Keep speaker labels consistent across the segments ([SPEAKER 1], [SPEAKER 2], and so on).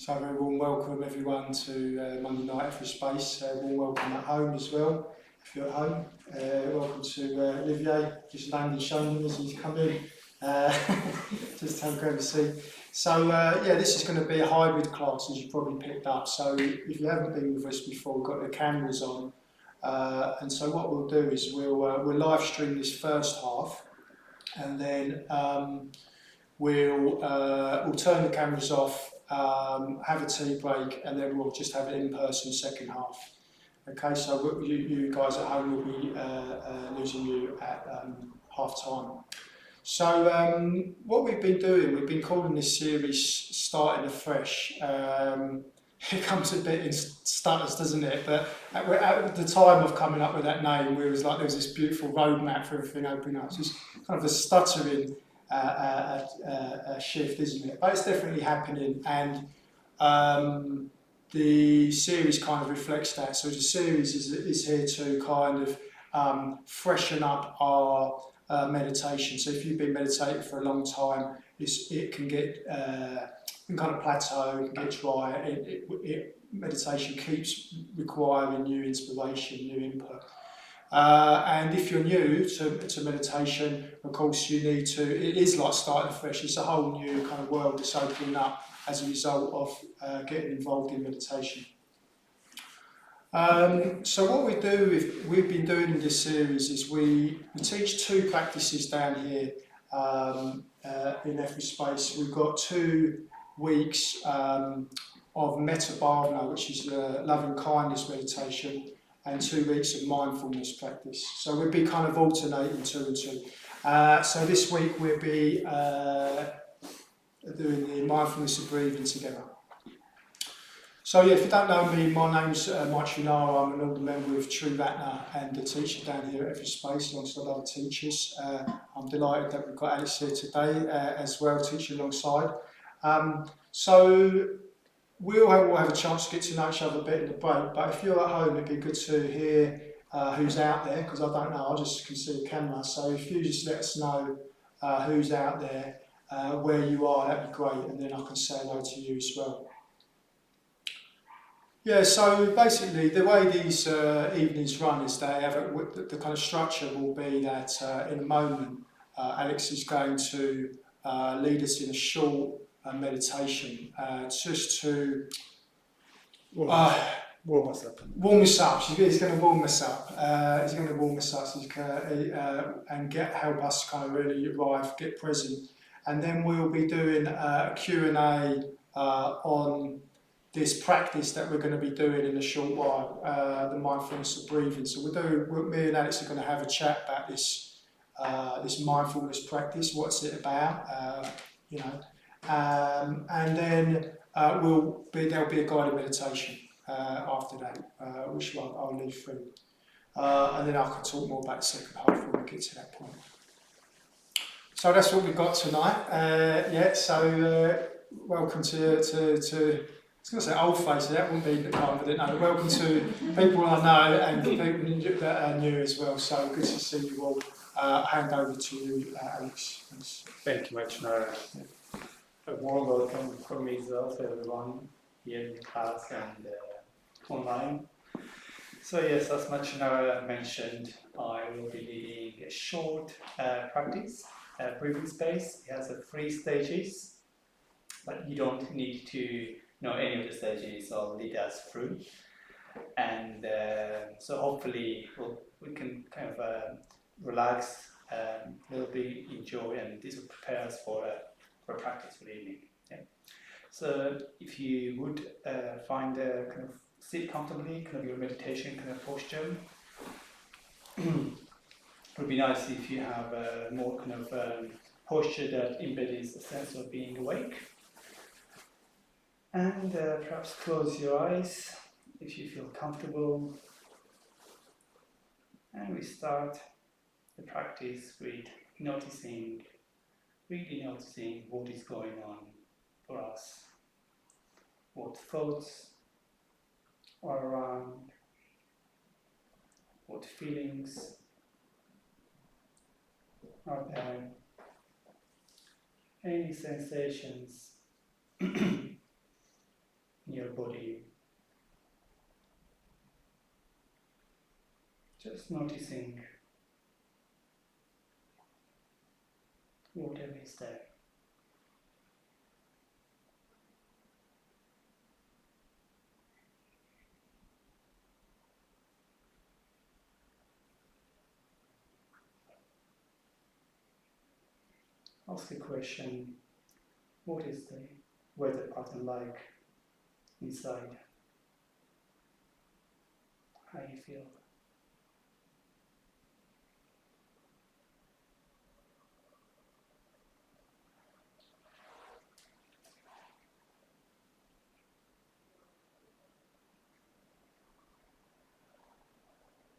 [SPEAKER 1] So a very warm welcome everyone to Monday night Effra Space. Warm welcome at home as well, if you're at home. Welcome to Olivier, just landed showing as he's come in. Just have a grab a seat. So yeah, this is going to be a hybrid class, as you probably picked up. So if you haven't been with us before, we've got the cameras on. And so what we'll do is we'll live stream this first half, and then we'll turn the cameras off, have a tea break, and then we'll just have an in-person second half. Okay, so you guys at home will be losing you at half time. So what we've been doing, we've been calling this series Starting Afresh. It comes a bit in stutters, doesn't it? But at the time of coming up with that name, there was this beautiful roadmap for everything opening up. So it's kind of a stuttering shift, isn't it? But it's definitely happening, and the series kind of reflects that. So the series is here to kind of freshen up our meditation. So if you've been meditating for a long time, it can get kind of plateau, it can get dry. Meditation keeps requiring new inspiration, new input. And if you're new to meditation, of course you need to, it is like starting afresh. It's a whole new kind of world that's opening up as a result of getting involved in meditation. So what we've been doing in this series is we teach two practices down here in Effra Space. We've got 2 weeks of metta bhavana, which is loving kindness meditation, and 2 weeks of mindfulness practice. So we'll be kind of alternating 2 and 2. So this week we'll be doing the mindfulness of breathing together. So yeah, if you don't know me, my name's Mike Shunara. I'm an older member of True Ratner and a teacher down here at Effra Space alongside other teachers. I'm delighted that we've got Alex here today as well, teaching alongside. So we'll have a chance to get to know each other a bit in the break, but if you're at home, it'd be good to hear who's out there, because I don't know, I just can see the camera. So if you just let us know who's out there, where you are, that'd be great, and then I can say hello to you as well. Yeah, so basically the way these evenings run is they have the kind of structure will be that in a moment Alex is going to lead us in a short meditation just to warm us up. He's going to warm us up. And help us kind of really arrive, get present, and then we'll be doing a Q&A on this practice that we're going to be doing in a short while, the mindfulness of breathing. So me and Alex are going to have a chat about this mindfulness practice. What's it about? And then there'll be a guided meditation after that, which I'll lead through. And then I can talk more about the second half when we get to that point. So that's what we've got tonight. So welcome to I was going to say old faces, that wouldn't be the kind of it. No, welcome to people I know and people that are new as well. So good to see you all. Hand over to you, Alex. Thanks.
[SPEAKER 2] Thank you much, Nara. A warm welcome from me as well to everyone here in the class and online. So yes, as much Nara mentioned, I will be leading a short practice, breathing space. It has 3 stages, but you don't need to know any of the stages. I'll lead us through, and so hopefully we can kind of relax, a little bit, enjoy, and this will prepare us for practice for the evening. Yeah. So if you would find kind of sit comfortably, kind of your meditation kind of posture. It would be nice if you have a more kind of posture that embeds a sense of being awake. And perhaps close your eyes if you feel comfortable. And we start the practice with really noticing what is going on for us, what thoughts are around, what feelings are there, any sensations body. Just noticing whatever is there. Ask the question, what is the weather pattern like inside? How you feel?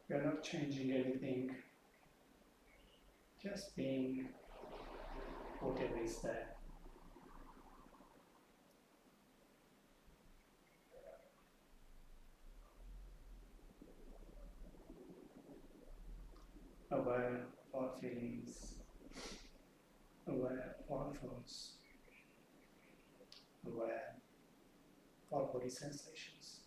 [SPEAKER 2] We are not changing anything, just being whatever is there. Aware of our feelings, aware of our thoughts, aware of our body sensations.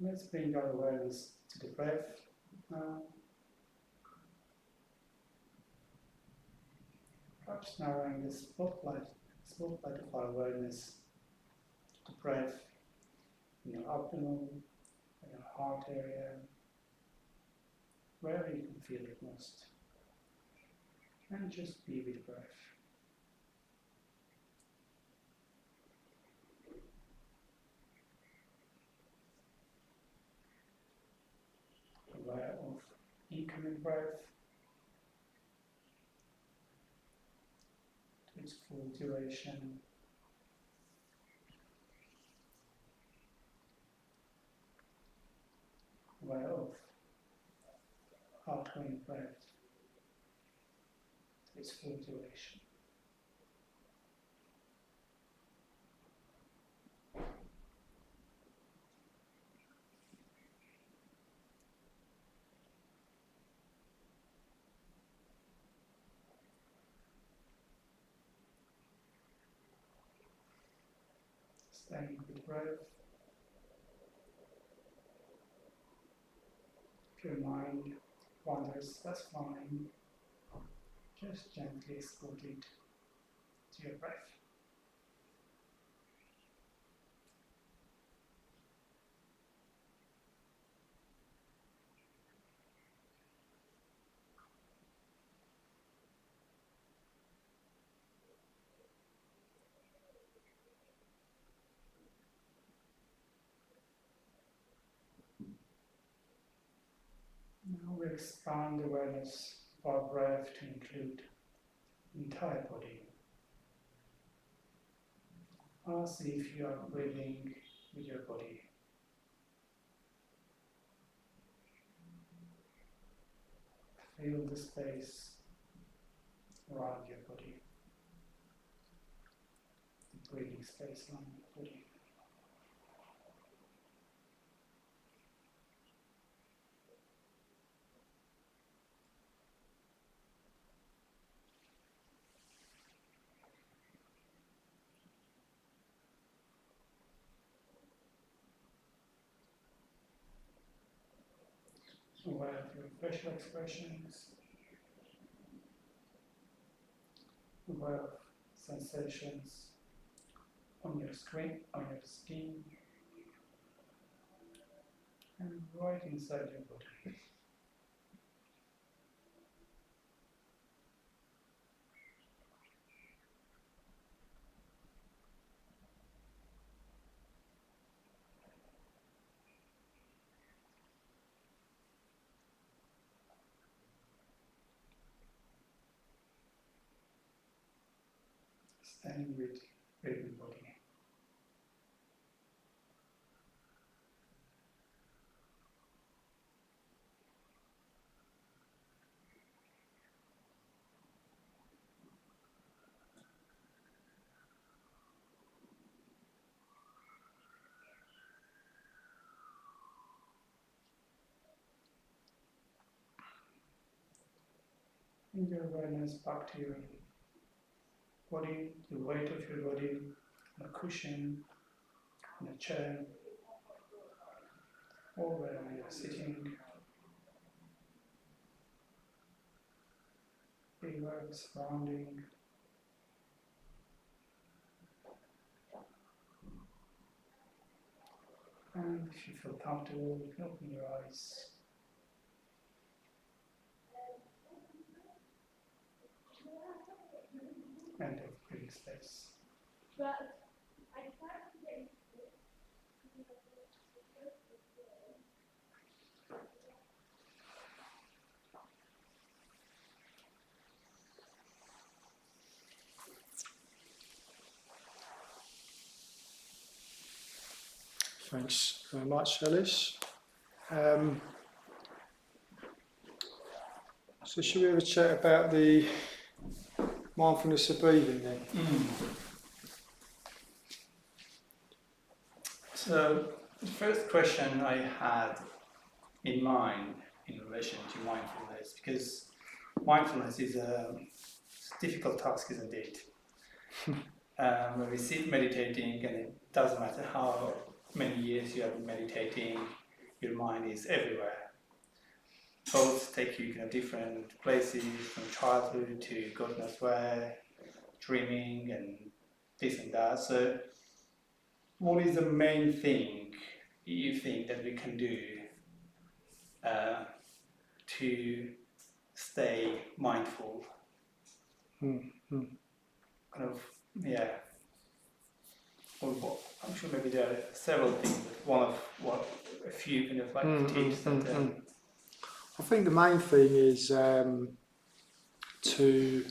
[SPEAKER 2] Let's bring our awareness to the breath now. Perhaps narrowing the spotlight of our awareness to the breath in your abdomen, in your heart area, wherever you can feel it most. And just be with breath. Aware of incoming breath to its full duration. Aware of outgoing breath to its full duration. Staying with breath. If your mind wanders, that's fine. Just gently escort it to your breath. Now we expand awareness of our breath to include the entire body. Ask if you are breathing with your body. Feel the space around your body, the breathing space around your body. Aware of your facial expressions, aware of sensations on your screen, on your skin, and right inside your body. Staying with breathing body. Bring your awareness back to your body, the weight of your body on a cushion, on a chair, or wherever you're sitting. Be aware of the surrounding. And if you feel comfortable, you can open your eyes. And of breathing space.
[SPEAKER 1] Thanks very much, Alice. So should we have a chat about the mindfulness of breathing then?
[SPEAKER 2] So the first question I had in mind in relation to mindfulness, because mindfulness is a difficult task, isn't it? When we sit meditating, and it doesn't matter how many years you have been meditating, your mind is everywhere. Thoughts take you different places, from childhood to God knows where, dreaming and this and that. So what is the main thing you think that we can do to stay mindful? I'm sure maybe there are several things, but one of a few tips that.
[SPEAKER 1] I think the main thing is to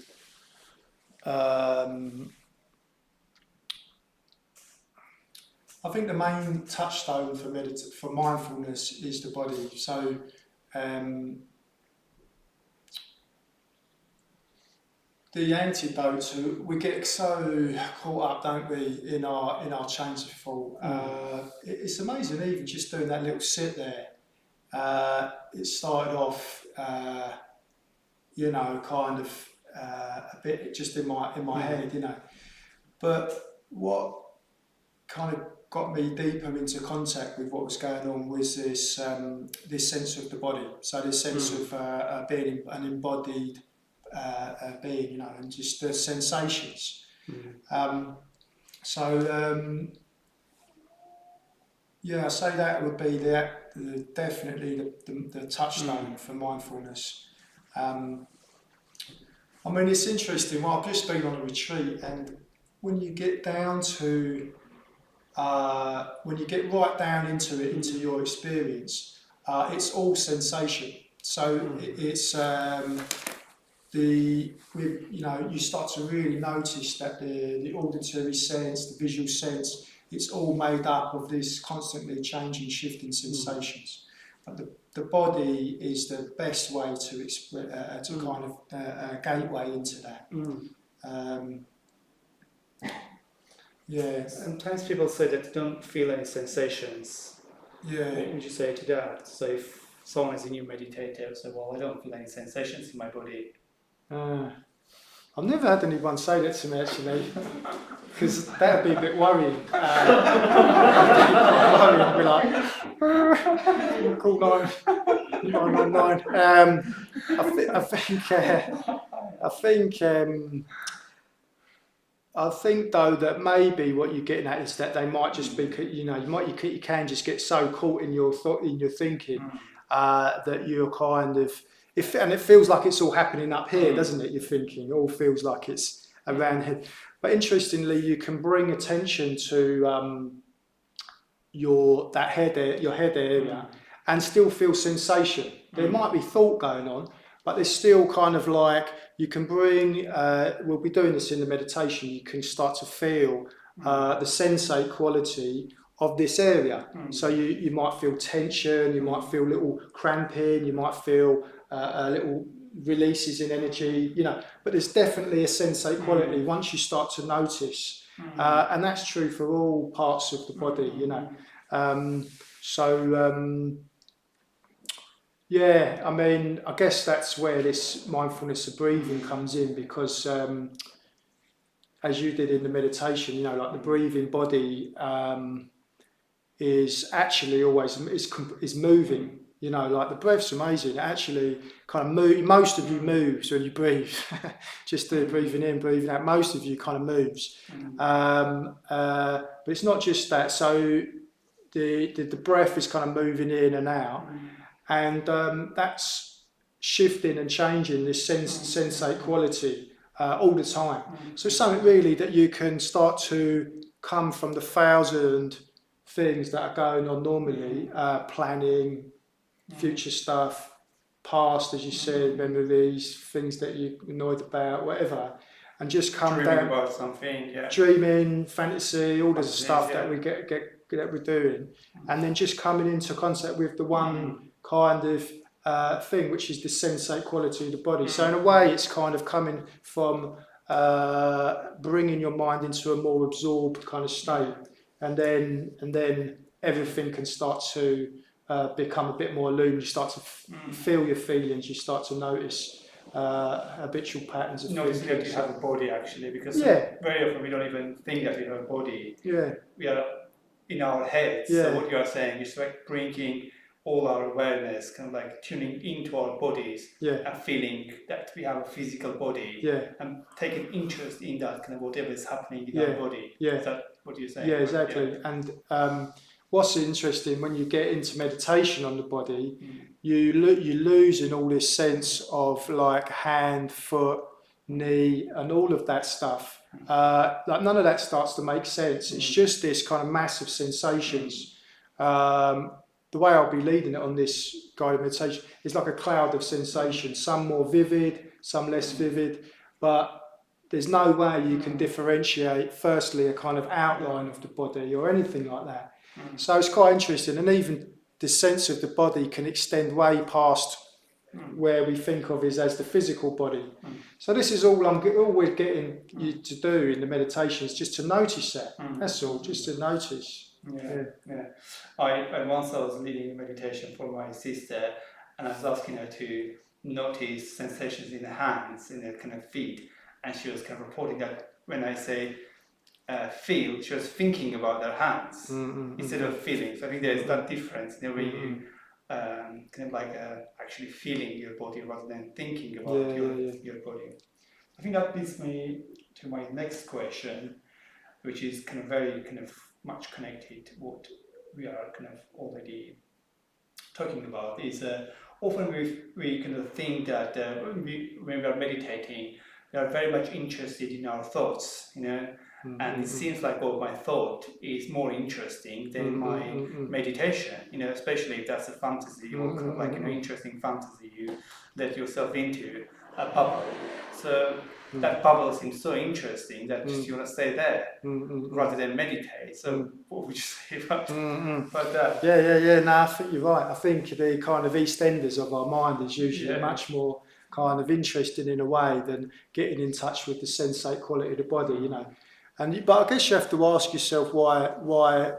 [SPEAKER 1] I think the main touchstone for mindfulness is the body. So the antidote to, we get so caught up, don't we, in our chains of thought. It's amazing, even just doing that little sit there. It started off, a bit just in my head, But what kind of got me deeper into contact with what was going on was this sense of the body. So this sense of being an embodied being, and just the sensations. I say that would be definitely the touchstone for mindfulness. It's interesting. Well, I've just been on a retreat, and when you get down to, when you get right down into it, into your experience, it's all sensation. So it's you start to really notice that the auditory sense, the visual sense, it's all made up of this constantly changing, shifting sensations. But the body is the best way to gateway into that.
[SPEAKER 2] Sometimes people say that they don't feel any sensations. What would you say to that? So if someone is a new meditator, say, well, I don't feel any sensations in my body.
[SPEAKER 1] I've never had anyone say that to me, actually, because that would be a bit worrying. I'd be like, call 999. I think though that maybe what you're getting at is that they might just be, you can just get so caught in your thinking that you're kind of. And it feels like it's all happening up here, doesn't it? Your thinking, it all feels like it's around here. But interestingly, you can bring attention to your head area, and still feel sensation. There might be thought going on, but there's still kind of like you can bring. We'll be doing this in the meditation. You can start to feel the sensate quality of this area. So you might feel tension, you might feel little cramping, you might feel little releases in energy, but there's definitely a sensate quality once you start to notice, and that's true for all parts of the body, Yeah, I mean, I guess that's where this mindfulness of breathing comes in, because as you did in the meditation, you know, like the breathing body is actually always is moving. You know, like the breath's amazing. It actually kind of move. Most of you moves when you breathe. Just the breathing in, breathing out. Most of you kind of moves. But it's not just that. So the breath is kind of moving in and out, and that's shifting and changing this sensate quality all the time. So it's something really that you can start to come from the thousand things that are going on normally, planning, future stuff, past, as you said, memories, things that you're annoyed about, whatever, and just come
[SPEAKER 2] dreaming
[SPEAKER 1] down,
[SPEAKER 2] about something,
[SPEAKER 1] dreaming, fantasy, all this stuff
[SPEAKER 2] yeah.
[SPEAKER 1] that we get that we're doing, and then just coming into contact with the one kind of thing, which is the sensate quality of the body. So in a way, it's kind of coming from bringing your mind into a more absorbed kind of state, and then everything can start to become a bit more illumined. You start to feel your feelings. You start to notice habitual patterns of
[SPEAKER 2] noticing
[SPEAKER 1] thinking.
[SPEAKER 2] that you have a body, actually, because
[SPEAKER 1] Yeah.
[SPEAKER 2] very often we don't even think that we have a body.
[SPEAKER 1] Yeah.
[SPEAKER 2] We are in our heads.
[SPEAKER 1] Yeah.
[SPEAKER 2] So what you are saying is like bringing all our awareness, kind of like tuning into our bodies,
[SPEAKER 1] Yeah.
[SPEAKER 2] and feeling that we have a physical body,
[SPEAKER 1] Yeah.
[SPEAKER 2] and taking interest in that kind of whatever is happening in
[SPEAKER 1] Yeah.
[SPEAKER 2] our body.
[SPEAKER 1] Yeah.
[SPEAKER 2] Is that what you're saying?
[SPEAKER 1] Yeah,
[SPEAKER 2] right?
[SPEAKER 1] exactly.
[SPEAKER 2] Yeah.
[SPEAKER 1] And what's interesting, when you get into meditation on the body, you lose in all this sense of like hand, foot, knee, and all of that stuff. Like none of that starts to make sense. It's just this kind of massive sensations. The way I'll be leading it on this guided meditation is like a cloud of sensations. Some more vivid, some less vivid, but there's no way you can differentiate, firstly, a kind of outline of the body or anything like that. So it's quite interesting, and even the sense of the body can extend way past where we think of it as the physical body. So this is all we're getting you to do in the meditation, is just to notice that. That's all, just to notice.
[SPEAKER 2] Yeah. I once was leading a meditation for my sister, and I was asking her to notice sensations in the hands, in the kind of feet, and she was kind of reporting that when I say feel, she was thinking about their hands instead of feeling. So I think there is that difference in the way you kind of like actually feeling your body rather than thinking about your body. I think that leads me to my next question, which is kind of very kind of much connected to what we are kind of already talking about. Is often we kind of think that when we are meditating, we are very much interested in our thoughts, you know, and it seems like, well, my thought is more interesting than my meditation, you know, especially if that's a fantasy or kind of like an interesting fantasy you let yourself into, a bubble. So that bubble seems so interesting that just you want to stay there rather than meditate. So what would you say about that?
[SPEAKER 1] Yeah. No, I think you're right. I think the kind of EastEnders of our mind is usually much more kind of interesting in a way than getting in touch with the sensate quality of the body, you know. But I guess you have to ask yourself why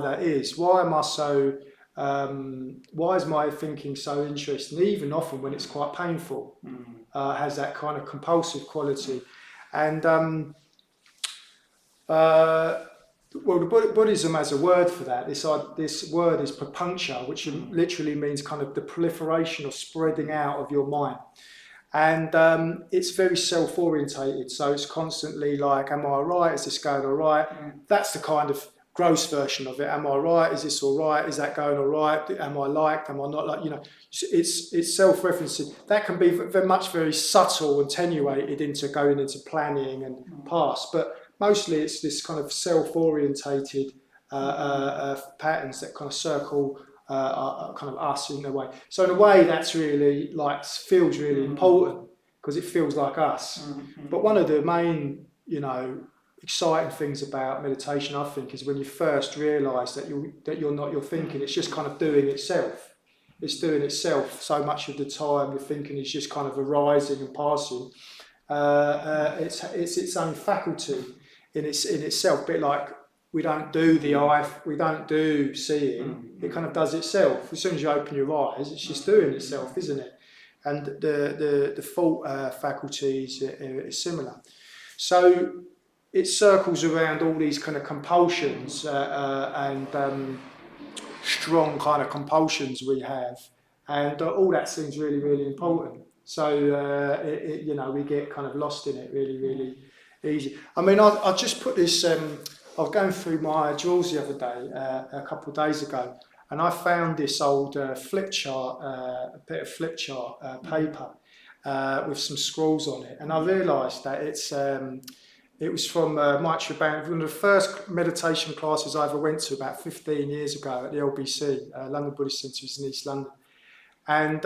[SPEAKER 1] that is. Why am I so? Why is my thinking so interesting? Even often when it's quite painful, has that kind of compulsive quality. And well, Buddhism has a word for that. This word is papuncture, which literally means kind of the proliferation or spreading out of your mind. And it's very self-orientated, so it's constantly like, am I all right? Is this going all right? That's the kind of gross version of it. Am I right? Is this all right? Is that going all right? Am I liked? Am I not liked? You know, it's self-referencing. That can be very subtle and attenuated into going into planning and past, but mostly it's this kind of self-orientated patterns that kind of circle kind of us in a way. So in a way, that's really like feels really important because it feels like us. But one of the main, you know, exciting things about meditation, I think, is when you first realise that you're not your thinking. It's just kind of doing itself. It's doing itself. So much of the time, your thinking is just kind of arising and passing. It's its own faculty in itself, a bit like we don't do the eye, we don't do seeing. It kind of does itself. As soon as you open your eyes, it's just doing itself, isn't it? And the thought faculties is similar. So it circles around all these kind of compulsions and strong kind of compulsions we have, and all that seems really, really important. So you know, we get kind of lost in it really, really easy. I mean, I just put this. I was going through my drawers the other day, a couple of days ago, and I found this old flip chart, a bit of flip chart paper with some scrolls on it, and I realised that it was from Mitra Band, one of the first meditation classes I ever went to about 15 years ago at the LBC, London Buddhist Centre in East London. And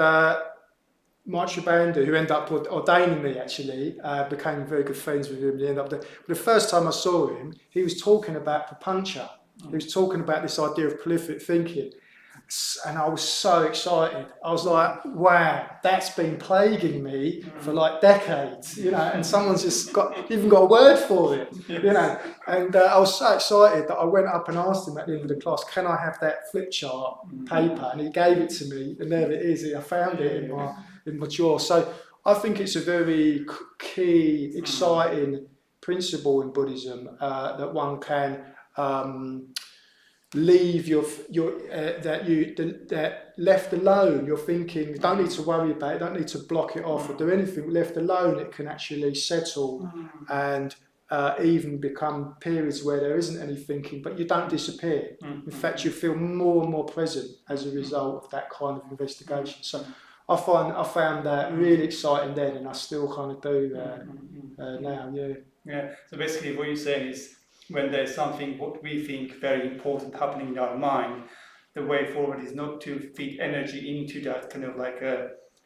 [SPEAKER 1] Mitra Bandhu, who ended up ordaining me actually, became very good friends with him. But the first time I saw him, he was talking about papancha. He was talking about this idea of prolific thinking. And I was so excited. I was like, wow, that's been plaguing me for like decades, you know, and someone's just even got a word for it, you know. And I was so excited that I went up and asked him at the end of the class, can I have that flip chart paper? And he gave it to me, and there it is. I found it in my drawer. So I think it's a very key, exciting principle in Buddhism that one can leave that left alone, you're thinking, you don't need to worry about it, don't need to block it off or do anything. Left alone, it can actually settle and even become periods where there isn't any thinking, but you don't disappear. In fact, you feel more and more present as a result of that kind of investigation. So I found that really exciting then, and I still kind of do now.
[SPEAKER 2] Yeah. So basically, what you're saying is, when there's something what we think very important happening in our mind, the way forward is not to feed energy into that kind of like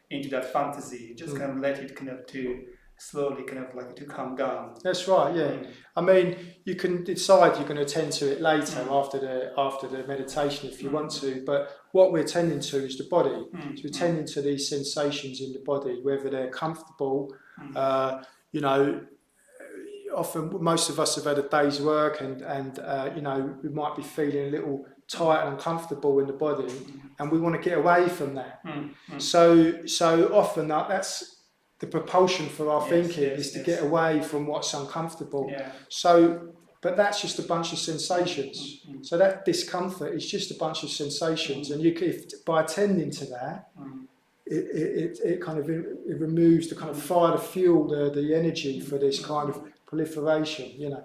[SPEAKER 2] into that fantasy, just kind of let it kind of to slowly kind of like to calm down.
[SPEAKER 1] That's right, yeah. I mean, you can decide you're going to attend to it later after the meditation if you want to, but what we're tending to is the body. So we're tending to these sensations in the body, whether they're comfortable, you know. Often, most of us have had a day's work, and you know, we might be feeling a little tight and uncomfortable in the body, and we want to get away from that. So often that's the propulsion for our thinking is to get away from what's uncomfortable. So, but that's just a bunch of sensations. So that discomfort is just a bunch of sensations, and by attending to that, it kind of removes the kind of fire, the fuel, the energy for this kind of proliferation, you know.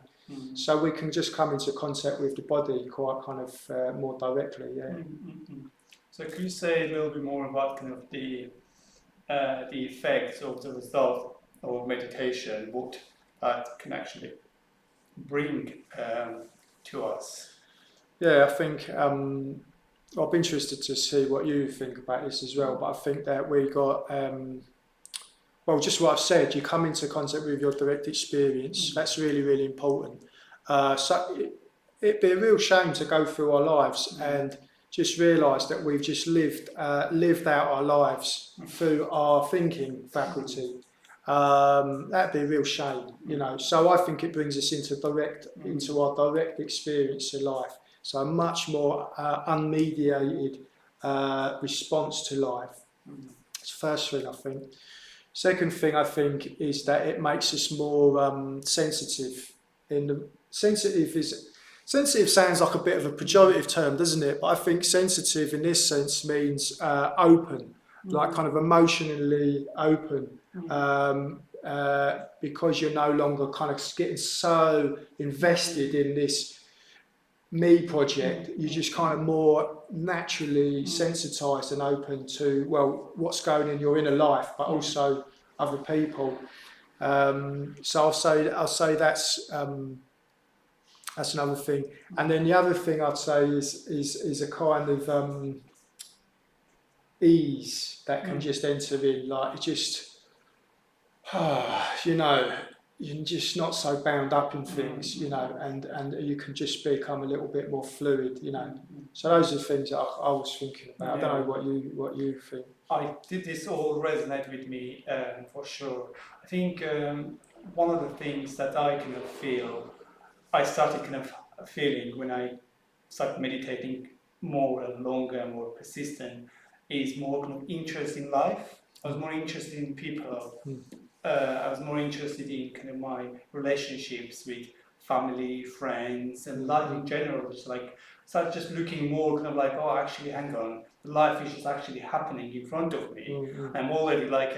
[SPEAKER 1] So we can just come into contact with the body quite kind of more directly,
[SPEAKER 2] So could you say a little bit more about kind of the effects of the result of meditation, what that can actually bring to us?
[SPEAKER 1] Yeah, I think I'll be interested to see what you think about this as well, but I think that we got well, just what I've said, you come into contact with your direct experience. That's really, really important. So it'd be a real shame to go through our lives and just realise that we've just lived out our lives through our thinking faculty. That'd be a real shame, you know. So I think it brings us into our direct experience of life. So a much more unmediated response to life. It's the first thing, I think. Second thing, I think, is that it makes us more sensitive. Sensitive sounds like a bit of a pejorative term, doesn't it? But I think sensitive in this sense means open, like kind of emotionally open, because you're no longer kind of getting so invested in this me project. You're just kind of more naturally sensitised and open to, well, what's going in your inner life, but also other people. So I'll say that's another thing. And then the other thing I'd say is a kind of ease that can just enter in, like it just, you know, you're just not so bound up in things, you know, and you can just become a little bit more fluid, you know. So those are the things that I was thinking about. I don't know what you think.
[SPEAKER 2] This all resonate with me for sure. I think one of the things that I kind of feel, I started kind of feeling when I start meditating more and longer and more persistent is more kind of interest in life. I was more interested in people. I was more interested in kind of my relationships with family, friends, and life in general. Just like start just looking more kind of like, oh, actually, hang on, life is just actually happening in front of me. I'm already like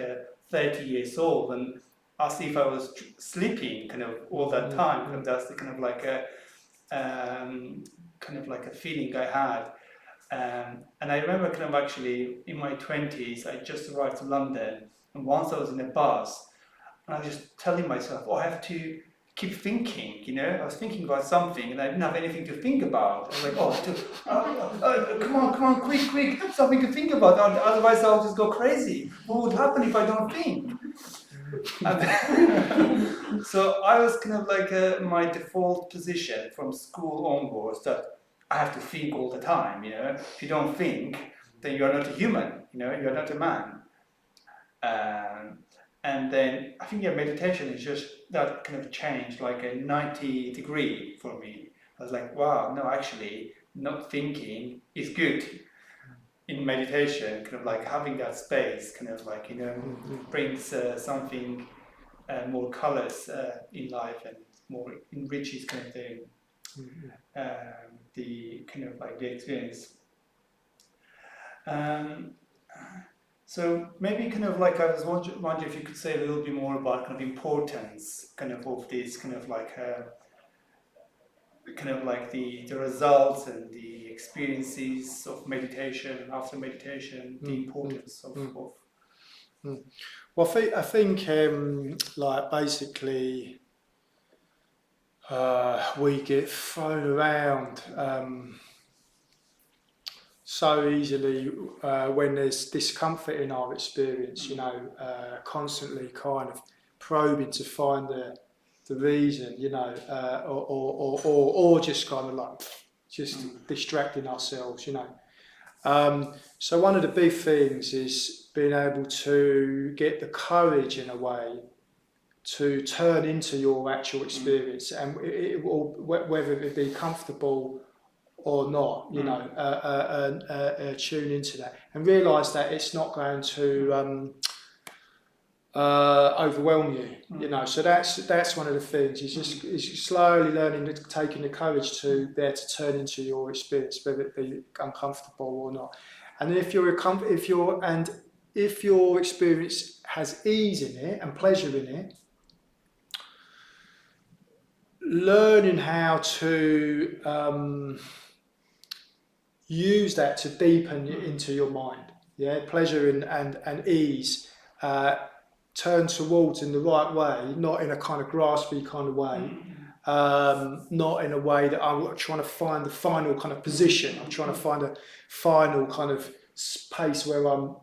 [SPEAKER 2] 30 years old, and as if I was sleeping kind of all that time. And that's the kind of like a feeling I had. And I remember kind of actually in my 20s, I just arrived to London, and once I was in a bus, and I was just telling myself, oh, I have to keep thinking, you know. I was thinking about something, and I didn't have anything to think about. I was like, come on, quick, something to think about, otherwise I'll just go crazy. What would happen if I don't think? And so I was kind of like my default position from school onwards that I have to think all the time, you know. If you don't think, then you are not a human, you know, you are not a man. And then I think meditation is just that kind of changed like a 90-degree for me. I was like, wow, no, actually, not thinking is good in meditation. Kind of like having that space, kind of like, you know, brings something more colors in life and more enriches kind of the kind of like the experience. So maybe kind of like I was wondering if you could say a little bit more about kind of importance kind of this kind of like the results and the experiences of meditation after meditation, the importance of.
[SPEAKER 1] Well, I think like basically we get thrown around so easily when there's discomfort in our experience, you know, constantly kind of probing to find the reason, you know, or just kind of like just distracting ourselves, you know. So one of the big things is being able to get the courage in a way to turn into your actual experience, and whether it be comfortable or not, you know, tune into that and realise that it's not going to overwhelm you, you know. So that's one of the things. Is slowly learning, taking the courage to be able to turn into your experience, whether it be uncomfortable or not. And then if your experience has ease in it and pleasure in it, learning how to use that to deepen into your mind, yeah, pleasure and ease, turn towards in the right way, not in a kind of graspy kind of way, not in a way that I'm trying to find the final kind of position, I'm trying to find a final kind of space where I'm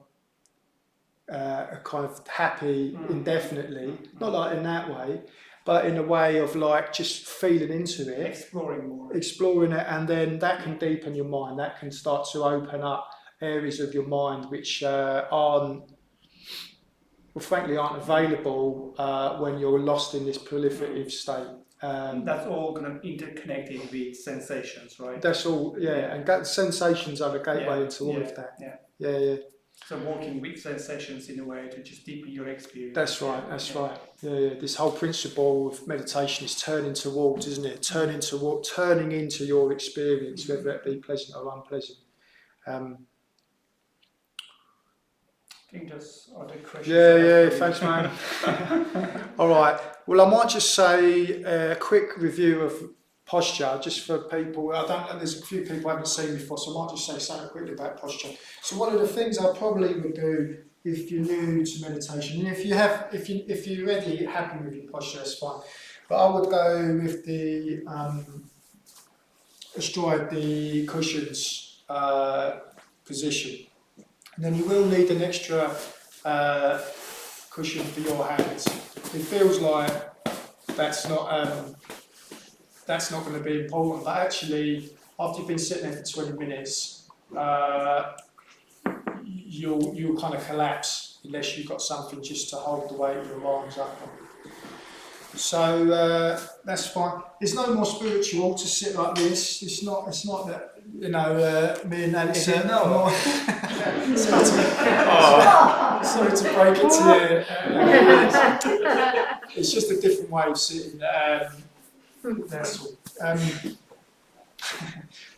[SPEAKER 1] kind of happy indefinitely, not like in that way, but in a way of like just feeling into it, exploring it, and then that can deepen your mind. That can start to open up areas of your mind which frankly aren't available when you're lost in this proliferative state.
[SPEAKER 2] That's all kind of interconnected with sensations, right?
[SPEAKER 1] That's all, yeah. And sensations are the gateway into all of that. Yeah.
[SPEAKER 2] So working with sensations in a way to just deepen your experience.
[SPEAKER 1] That's right. Yeah. This whole principle of meditation is turning towards, isn't it? Turning into your experience, whether it be pleasant or unpleasant.
[SPEAKER 2] I think that's other questions.
[SPEAKER 1] Yeah. Thanks, man. All right. Well, I might just say a quick review of posture, just for people. There's a few people I haven't seen before, so I might just say something quickly about posture. So one of the things I probably would do if you're new to meditation, and if you're already happy with your posture, that's fine. But I would go with the astride the cushions position. And then you will need an extra cushion for your hands. It feels like that's not going to be important, but actually, after you've been sitting there for 20 minutes, you'll kind of collapse unless you've got something just to hold the weight of your arms up. So that's fine. It's no more spiritual to sit like this. It's not that, you know, me and Nancy.
[SPEAKER 2] Is it
[SPEAKER 1] more. Sorry to break it to you. It's just a different way of sitting. That's all.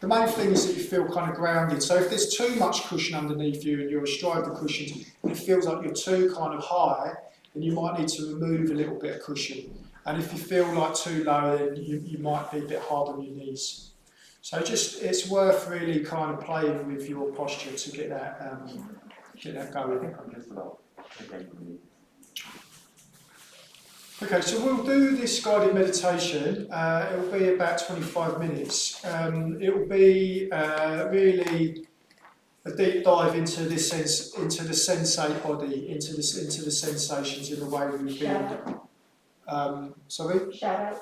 [SPEAKER 1] The main thing is that you feel kind of grounded. So if there's too much cushion underneath you and you're astride the cushions and it feels like you're too kind of high, then you might need to remove a little bit of cushion. And if you feel like too low, then you might be a bit hard on your knees. So it's worth really kind of playing with your posture to get that going. Okay, so we'll do this guided meditation. It will be about 25 minutes. It will be really a deep dive into the sensate body, into the sensations in the way we've been. Sorry?
[SPEAKER 3] Shout out.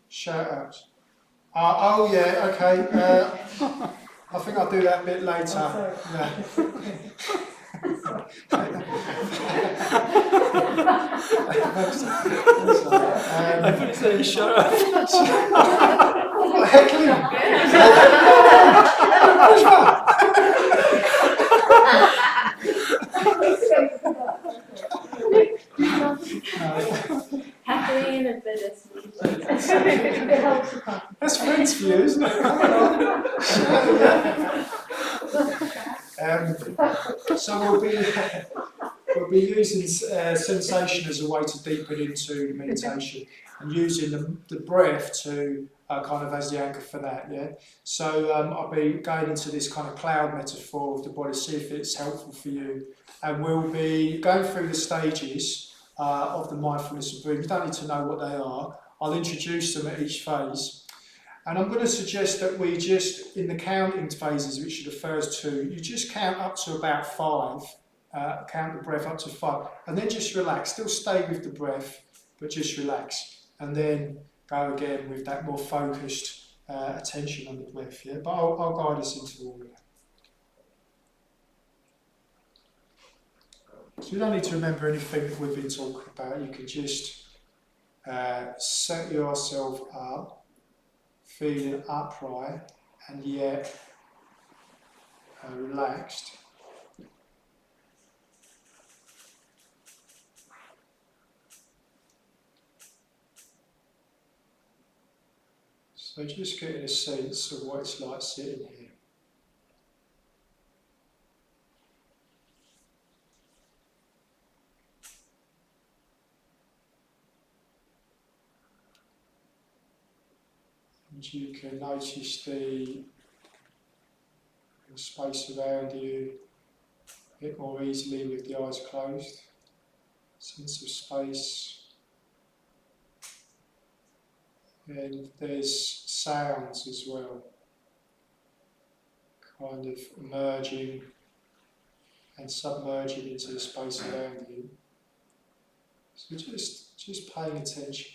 [SPEAKER 1] Shout out. Oh yeah, okay. I think I'll do that a bit later.
[SPEAKER 2] I thought you said shut up.
[SPEAKER 3] Happily and bittersweet.
[SPEAKER 1] That's friends for you, isn't it? So we'll be using sensation as a way to deepen into meditation and using the breath to kind of as the anchor for that, yeah? So I'll be going into this kind of cloud metaphor of the body, see if it's helpful for you. And we'll be going through the stages of the mindfulness of breathing. You don't need to know what they are. I'll introduce them at each phase. And I'm going to suggest that we just, in the counting phases, which are the first two, you just count up to about 5. Count the breath up to 5, and then just relax. Still stay with the breath, but just relax, and then go again with that more focused attention on the breath. Yeah, but I'll guide us into all of that. So you don't need to remember anything that we've been talking about. You can just set yourself up, feeling upright and yet relaxed. So just getting a sense of what it's like sitting here. And you can notice the space around you a bit more easily with the eyes closed. Sense of space. And there's sounds as well, kind of emerging and submerging into the space around you. So just paying attention.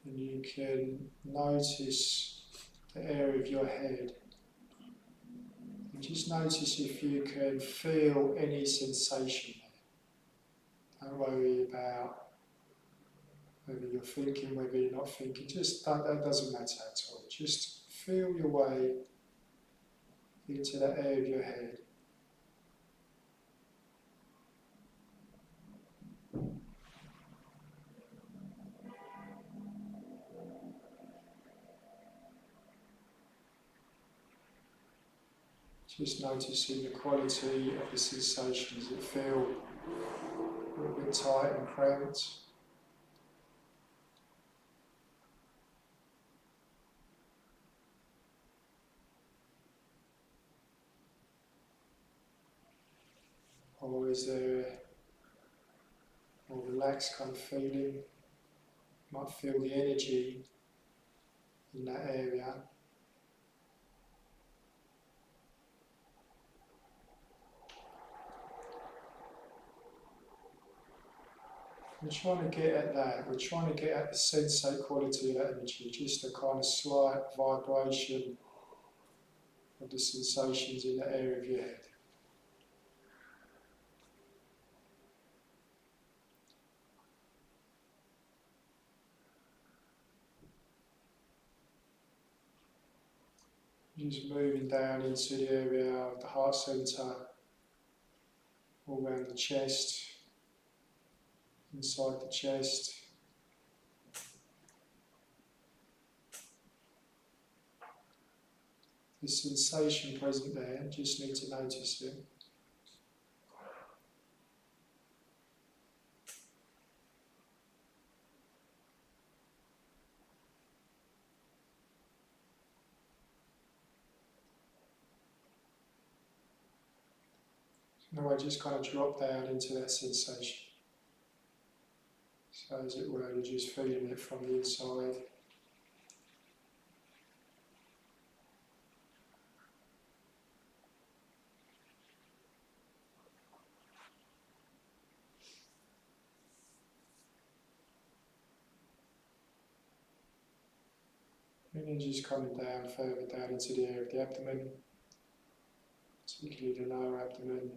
[SPEAKER 1] And you can notice the area of your head. And just notice if you can feel any sensation there. Don't worry about whether you're thinking, whether you're not thinking. That doesn't matter at all. Just feel your way into that area of your head. Just noticing the quality of the sensations that feel a little bit tight and cramped. Or is there a more relaxed kind of feeling? You might feel the energy in that area. We're trying to get at that, we're trying to get at the sensate quality of that energy, just a kind of slight vibration of the sensations in the area of your head. Just moving down into the area of the heart centre, all around the chest, inside the chest. The sensation present there, just need to notice it. Now I just kind of drop down into that sensation. So as it were, you're just feeling it from the inside. And then just coming down, further down into the area of the abdomen, particularly the lower abdomen.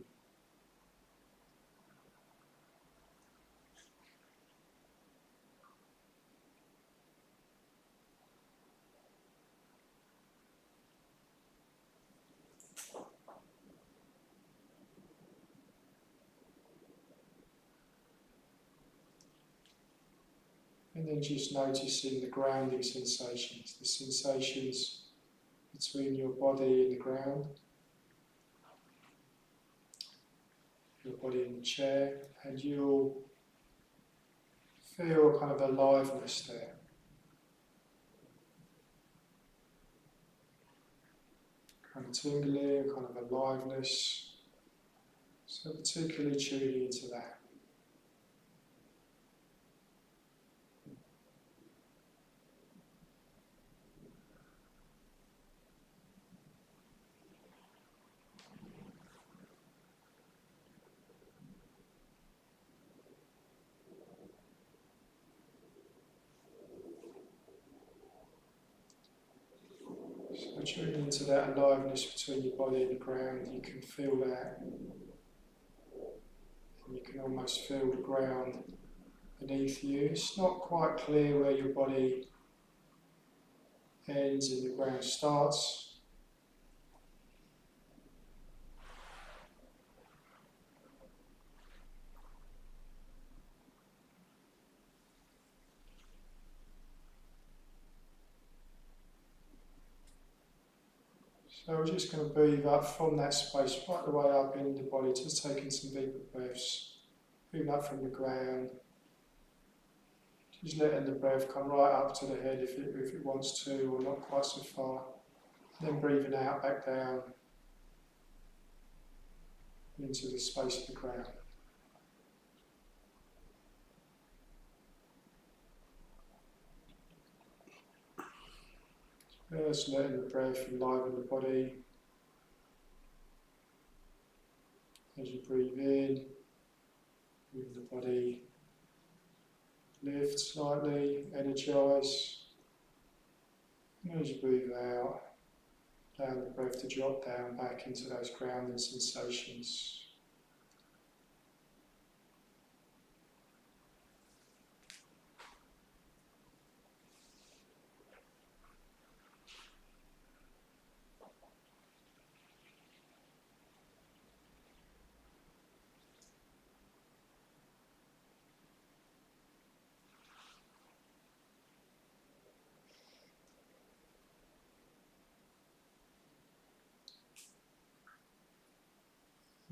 [SPEAKER 1] And then just noticing the grounding sensations, the sensations between your body and the ground, your body in the chair, and you'll feel kind of aliveness there. Kind of tingling, kind of aliveness. So particularly tuning into that. So tuning into that aliveness between your body and the ground, you can feel that. And you can almost feel the ground beneath you. It's not quite clear where your body ends and the ground starts. So we're just going to breathe up from that space right the way up in the body, just taking some deeper breaths. Breathing up from the ground. Just letting the breath come right up to the head if it wants to, or not quite so far. Then breathing out back down into the space of the ground. First letting the breath enliven the body. As you breathe in, moving the body lift slightly, energise. And as you breathe out, allow the breath to drop down back into those grounding sensations.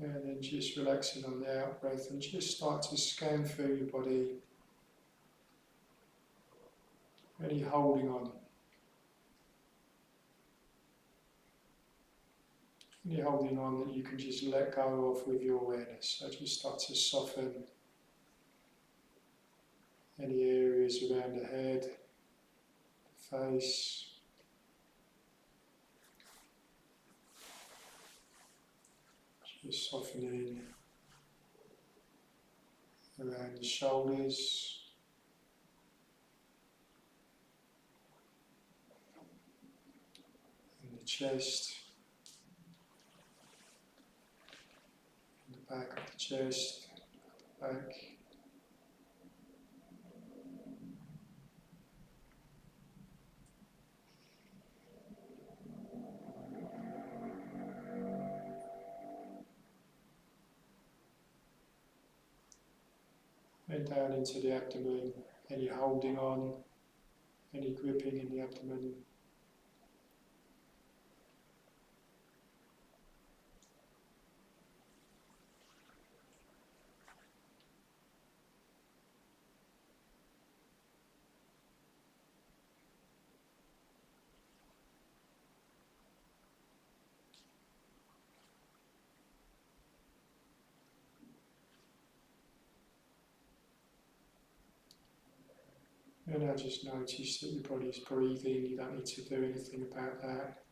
[SPEAKER 1] And then just relaxing on the out breath and just start to scan through your body. Any holding on. Any holding on that you can just let go of with your awareness. So just start to soften any areas around the head, the face. Just softening around the shoulders, and the chest, and the back of the chest, back. And down into the abdomen, any holding on, any gripping in the abdomen. And now just notice that your body's breathing, you don't need to do anything about that.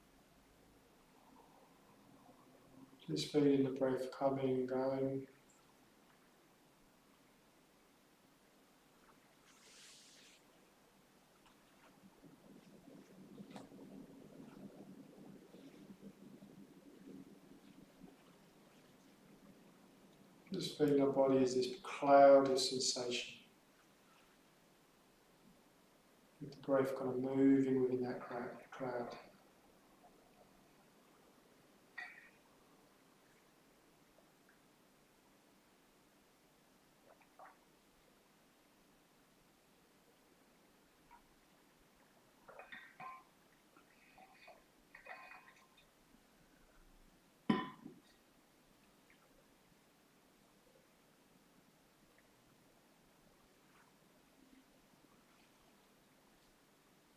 [SPEAKER 1] Just feeling the breath coming and going. Just feeling our body as this cloud of sensation. With the breath kind of moving within that cloud.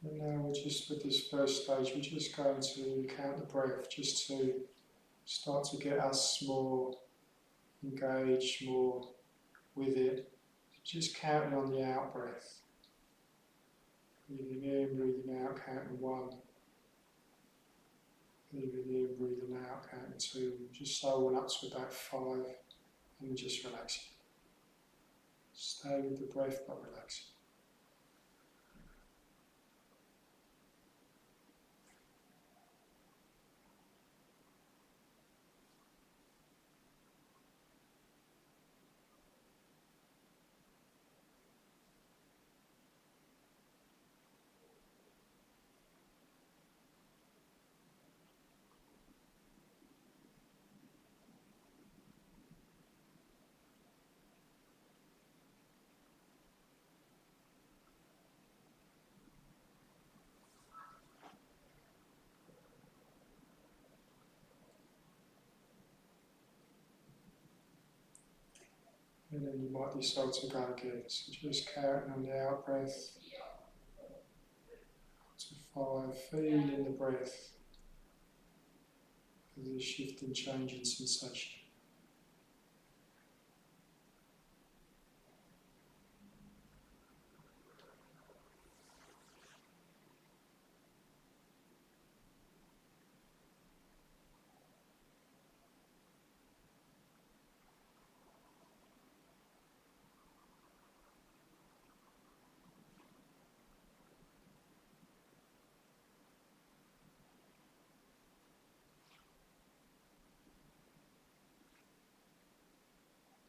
[SPEAKER 1] And now we're just, with this first stage, we're just going to count the breath just to start to get us more engaged, more with it. Just counting on the out breath. Breathing in, breathing out, counting 1. Breathing in, breathing out, counting 2. Just slow on up to about 5 and just relaxing. Stay with the breath but relaxing. And then you might decide to go again. So just counting on the out breath to 5, feeling the breath as a shift and change in sensation.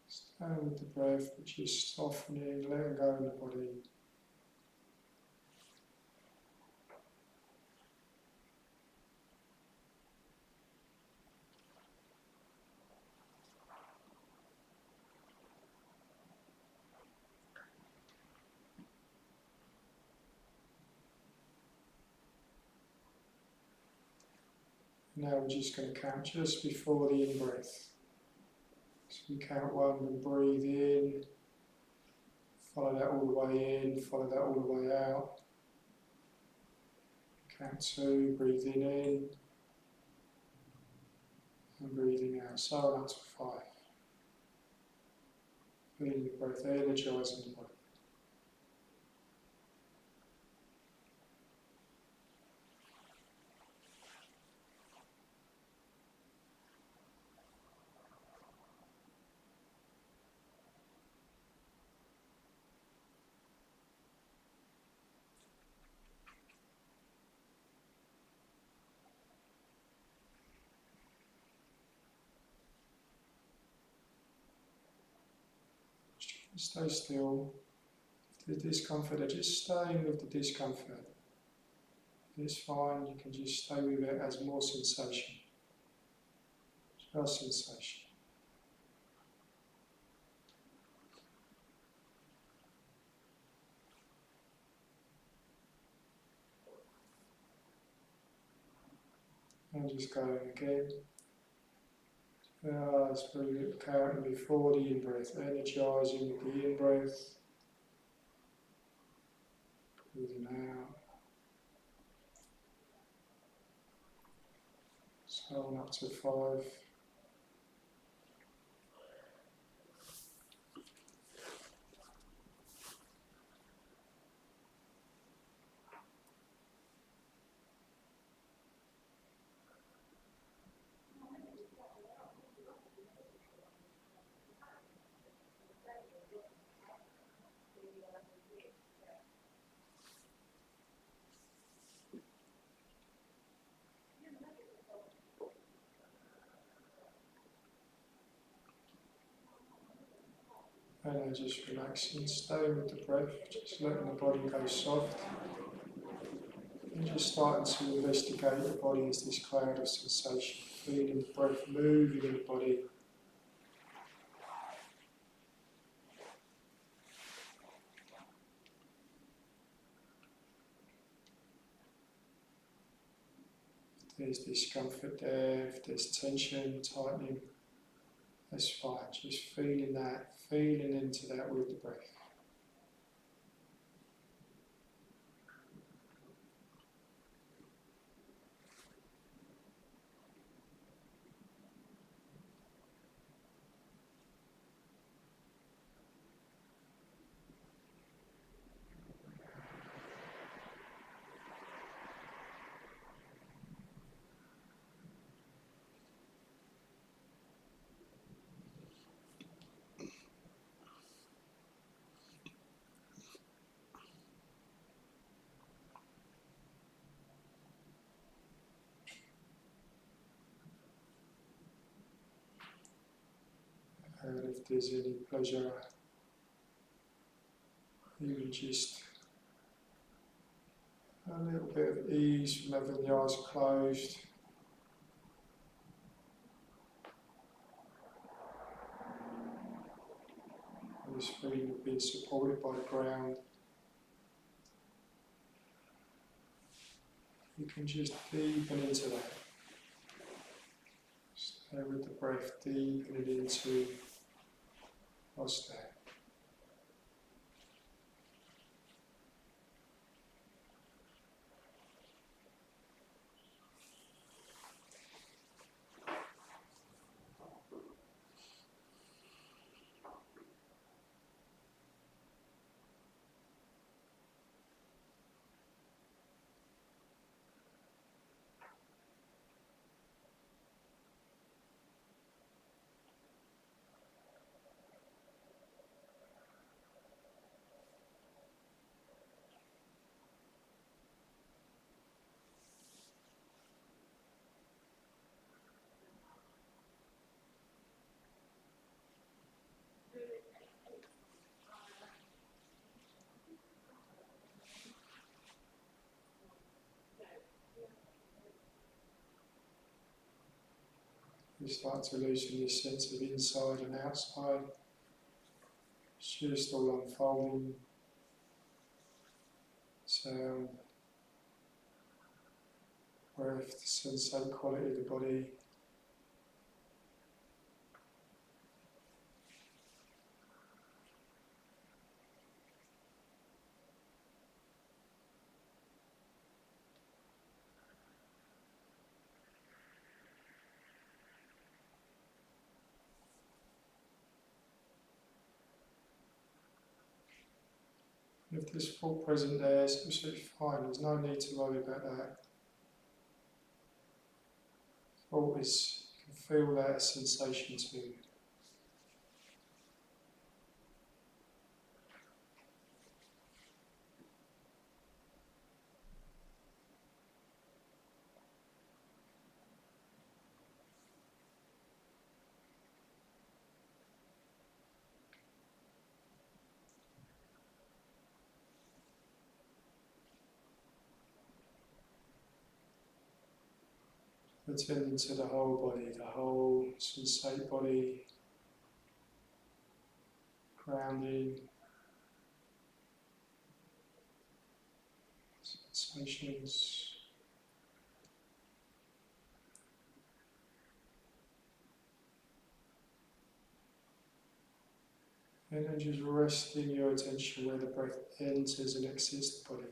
[SPEAKER 1] Stay with the breath, but just softening, letting go in the body. Now we're just going to count just before the in-breath. So we count 1 and breathe in, follow that all the way in, follow that all the way out. Count 2, breathing in, and breathing out, so on up to 5. Feeling the breath energising the body. Stay still. If the discomfort, just staying with the discomfort. It's fine, you can just stay with it as more sensation. Just sensation. And just going again. Let's breathe it currently before the in-breath, energizing with the in-breath. Breathing out. So on up to 5. And then just relaxing, staying with the breath, just letting the body go soft. And just starting to investigate the body as this cloud of sensation, feeling the breath moving in the body. If there's discomfort there, if there's tension, tightening, that's fine. Just feeling that, feeling into that with the breath. And if there's any pleasure, even just a little bit of ease from having the eyes closed. And this feeling of being supported by the ground. You can just deepen into that. Stay with the breath, deepening into what's there. You start to loosen this sense of inside and outside. It's just all unfolding. Sound, breath, the sensate quality of the body. If there's thought present there, it's absolutely fine. There's no need to worry about that. Thought is, you can feel that as sensation too. attending to the whole body, the whole sensate body, grounding, sensations. And then just resting your attention where the breath enters and exits the body.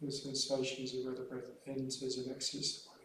[SPEAKER 1] The sensations of where the breath enters and exits the body.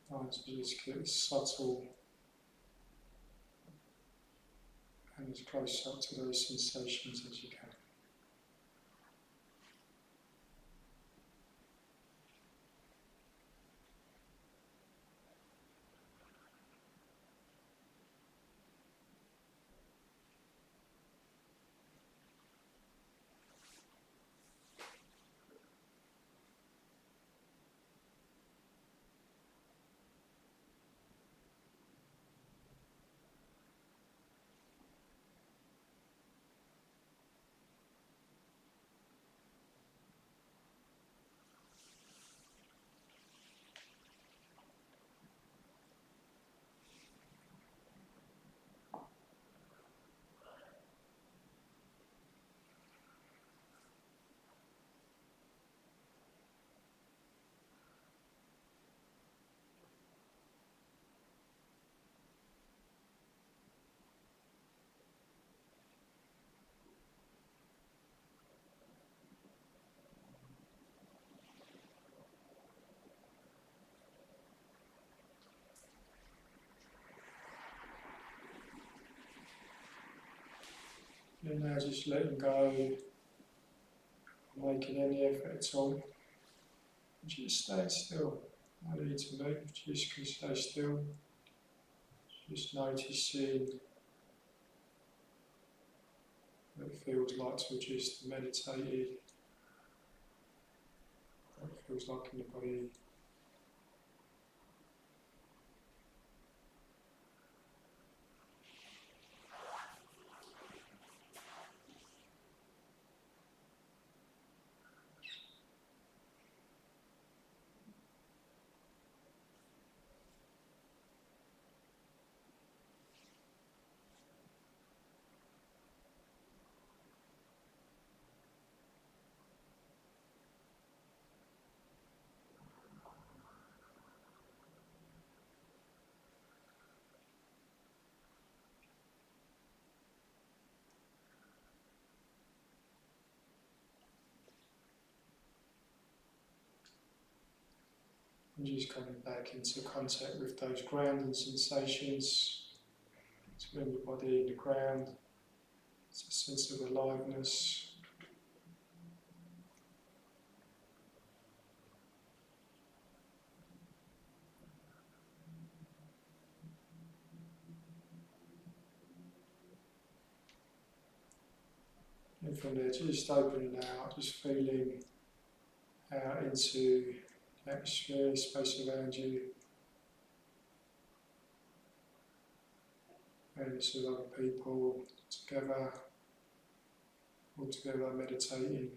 [SPEAKER 1] Trying to just get as subtle and as close up to those sensations as you can. And now just letting go, not making any effort at all. Just stay still. No need to move, just can stay still. Just noticing what it feels like to just meditate. What it feels like in the body. And just coming back into contact with those grounding sensations between the body and the ground. It's a sense of aliveness. And from there, just opening out, just feeling out into the atmosphere, space around you, awareness of other people, together, all together meditating.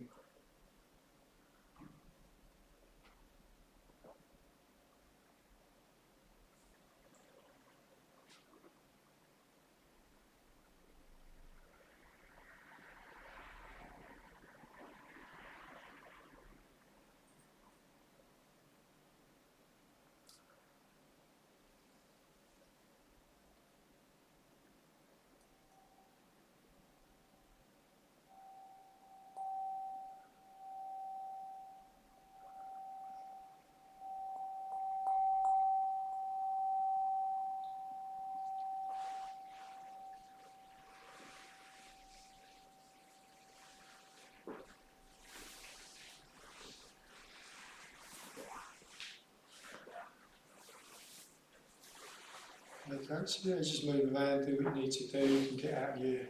[SPEAKER 1] Okay, so yeah, just move around, do what you need to do. You can get out of your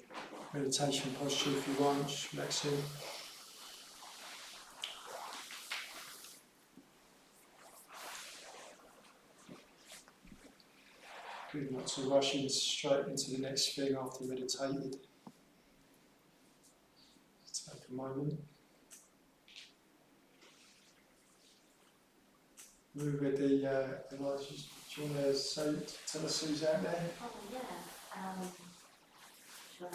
[SPEAKER 1] meditation posture if you want, just relaxing. Good not to rush in straight into the next thing after you meditated. Just take a moment. Move with the lights. Do you want to tell us who's out there?
[SPEAKER 3] Oh yeah. Shall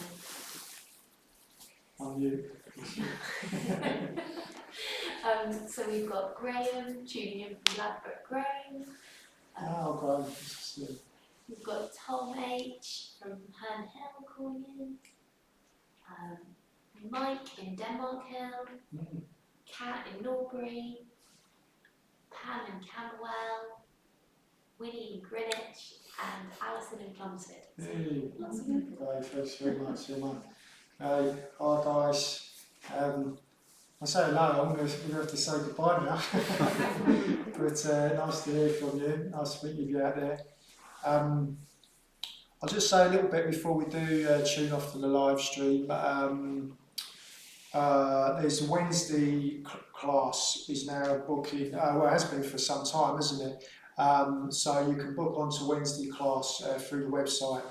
[SPEAKER 1] On you.
[SPEAKER 3] So we've got Graham tuning in from Ladbroke Grove.
[SPEAKER 1] Oh, great.
[SPEAKER 3] We've got Tom H from Herne Hill calling in. Mike in Denmark Hill. Kat in Norbury. Pam in Camberwell. Winnie in Greenwich. And Alison in Plumstead.
[SPEAKER 1] Hey.
[SPEAKER 3] Lots of people.
[SPEAKER 1] Great, thanks very much, Emma. Hi guys. I say hello, I'm going to have to say goodbye now. But nice to hear from you, nice to meet you out there. I'll just say a little bit before we do tune off to the live stream. There's a Wednesday class is now booking, well it has been for some time, hasn't it? So you can book onto Wednesday class through the website,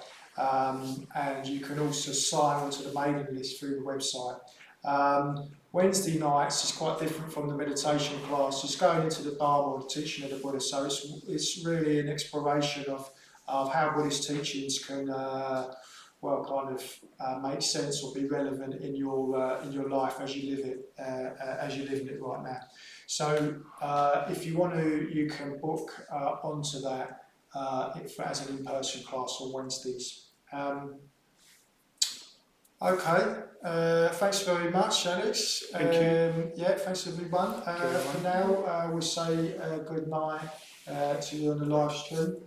[SPEAKER 1] and you can also sign onto the mailing list through the website. Wednesday nights is quite different from the meditation class. It's going into the Dharma or the teaching of the Buddha, so it's really an exploration of how Buddhist teachings can make sense or be relevant in your life as you live it, as you're living it right now. So if you want to, you can book onto that as an in-person class on Wednesdays. Okay, thanks very much, Alex.
[SPEAKER 2] Thank you.
[SPEAKER 1] Yeah, thanks everyone. For now, we'll say good night to you on the live stream.